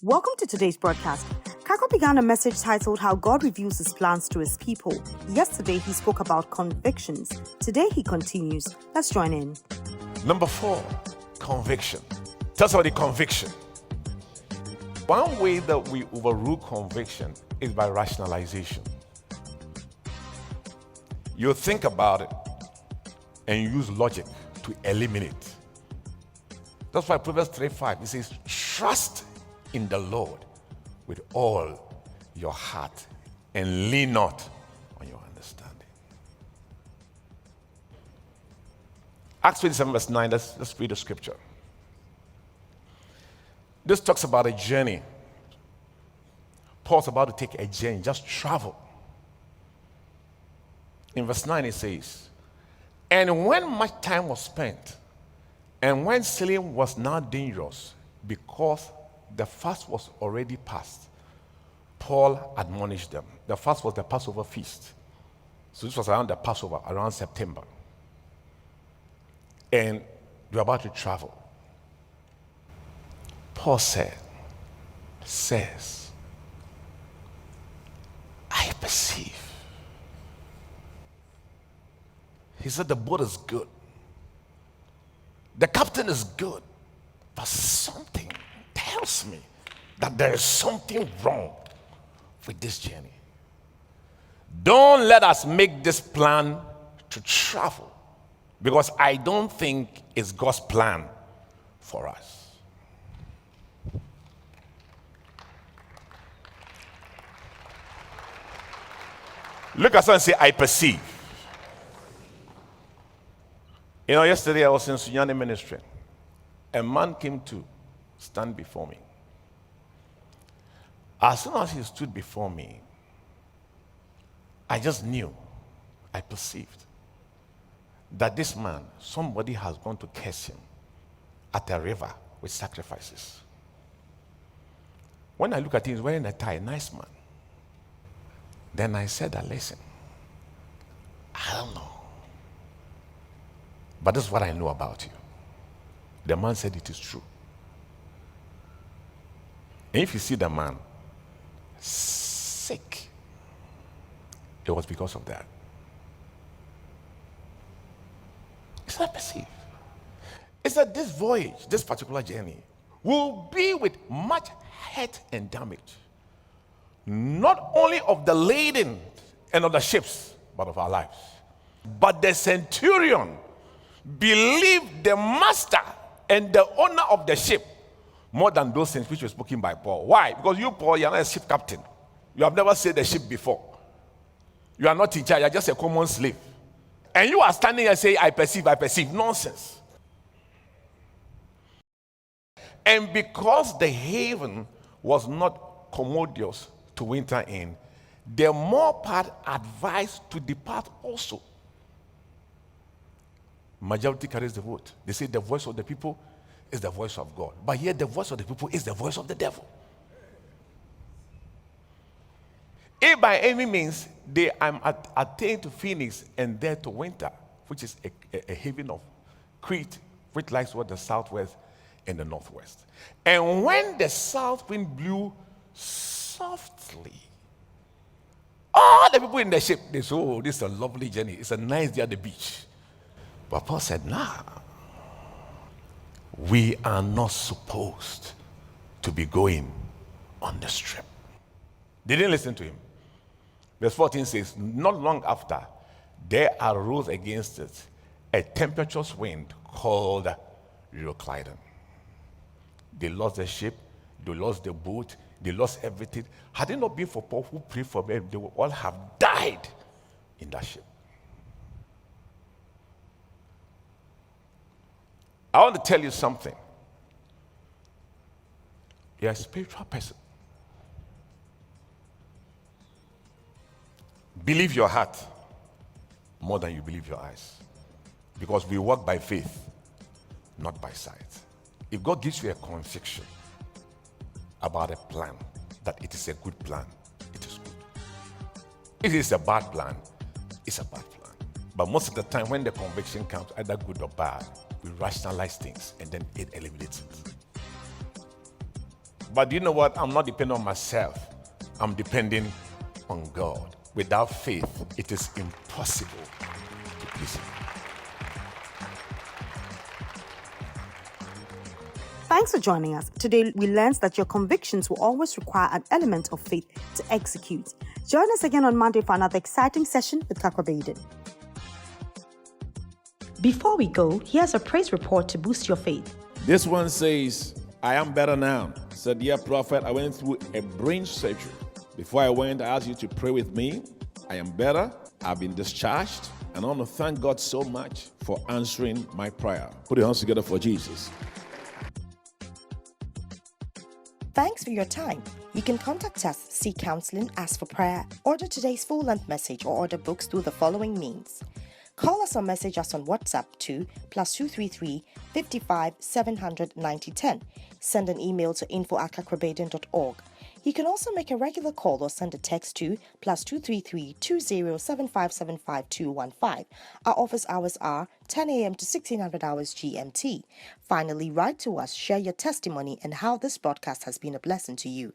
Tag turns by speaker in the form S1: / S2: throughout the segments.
S1: Welcome to today's broadcast. Kako began a message titled How God Reveals His Plans to His People. Yesterday, he spoke about convictions. Today, he continues. Let's join in.
S2: Number 4, conviction. Tell somebody conviction. One way that we overrule conviction is by rationalization. You think about it and you use logic to eliminate. That's why Proverbs 3:5, it says, trust in the Lord with all your heart and lean not on your understanding. Acts 27 verse 9, let's read the scripture. This talks about a journey. Paul's about to take a journey, just travel. In verse 9 it says, and when much time was spent, and when sailing was now dangerous, because the fast was already past, Paul admonished them. The fast was the Passover feast. So this was around the Passover, around September. And they were about to travel. Paul says, I perceive. He said the boat is good. The captain is good. But something tells me that there is something wrong with this journey. Don't let us make this plan to travel, because I don't think it's God's plan for us. Look at someone and say, I perceive. You know, yesterday I was in Sunyani ministry. A man came to stand before me. As soon as he stood before me, I just knew, I perceived that this man, somebody has gone to curse him at a river with sacrifices. When I look at him, he's wearing a tie, a nice man. Then I said, listen, I don't know, but this is what I know about you. The man said it is true. And if you see the man sick, it was because of that. It's not perceived. It's that this voyage, this particular journey, will be with much hurt and damage. Not only of the laden and of the ships, but of our lives. But the centurion believed the master and the owner of the ship more than those things which were spoken by Paul. Why? Because you, Paul, you are not a ship captain. You have never sailed the ship before. You are not in charge. You are just a common slave. And you are standing and saying, I perceive, I perceive. Nonsense. And because the haven was not commodious to winter in, the more part advised to depart also. Majority carries the vote. They say the voice of the people is the voice of God. But here the voice of the people is the voice of the devil. If by any means they attain to Phoenix and there to winter, which is a haven of Crete, which lies toward the southwest and the northwest. And when the south wind blew softly, all the people in the ship, they said, oh, this is a lovely journey. It's a nice day at the beach. But Paul said, nah, we are not supposed to be going on the strip. They didn't listen to him. Verse 14 says, not long after, there arose against it a tempestuous wind called Euroclydon. They lost the ship, they lost the boat, they lost everything. Had it not been for Paul who prayed for them, they would all have died in that ship. I want to tell you something. You're a spiritual person. Believe your heart more than you believe your eyes. Because we walk by faith, not by sight. If God gives you a conviction about a plan, that it is a good plan, it is good. If it is a bad plan, it's a bad plan. But most of the time when the conviction comes, either good or bad, we rationalize things and then it eliminates it. But you know what? I'm not depending on myself. I'm depending on God. Without faith, it is impossible to please Him.
S1: Thanks for joining us. Today, we learned that your convictions will always require an element of faith to execute. Join us again on Monday for another exciting session with Kakwabaden. Before we go, here's a praise report to boost your faith.
S3: This one says, I am better now. Said, dear prophet, I went through a brain surgery. Before I went, I asked you to pray with me. I am better. I've been discharged. And I want to thank God so much for answering my prayer. Put your hands together for Jesus.
S4: Thanks for your time. You can contact us, seek counseling, ask for prayer, order today's full-length message, or order books through the following means. Call us or message us on WhatsApp to +233 55 700 9010. Send an email to info@kakwabaden.org. You can also make a regular call or send a text to +233 20 7575 215. Our office hours are 10 a.m. to 1600 hours GMT. Finally, write to us, share your testimony and how this broadcast has been a blessing to you.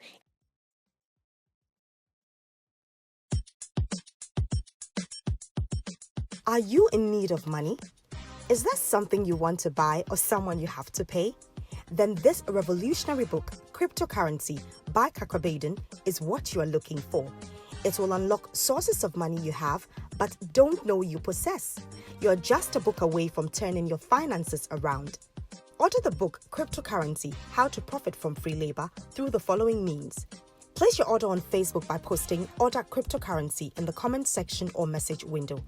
S4: Are you in need of money? Is there something you want to buy or someone you have to pay? Then this revolutionary book, Cryptocurrency by Kakwabaden, is what you are looking for. It will unlock sources of money you have but don't know you possess. You're just a book away from turning your finances around. Order the book Cryptocurrency, How to Profit from Free Labor through the following means. Place your order on Facebook by posting Order Cryptocurrency in the comment section or message window.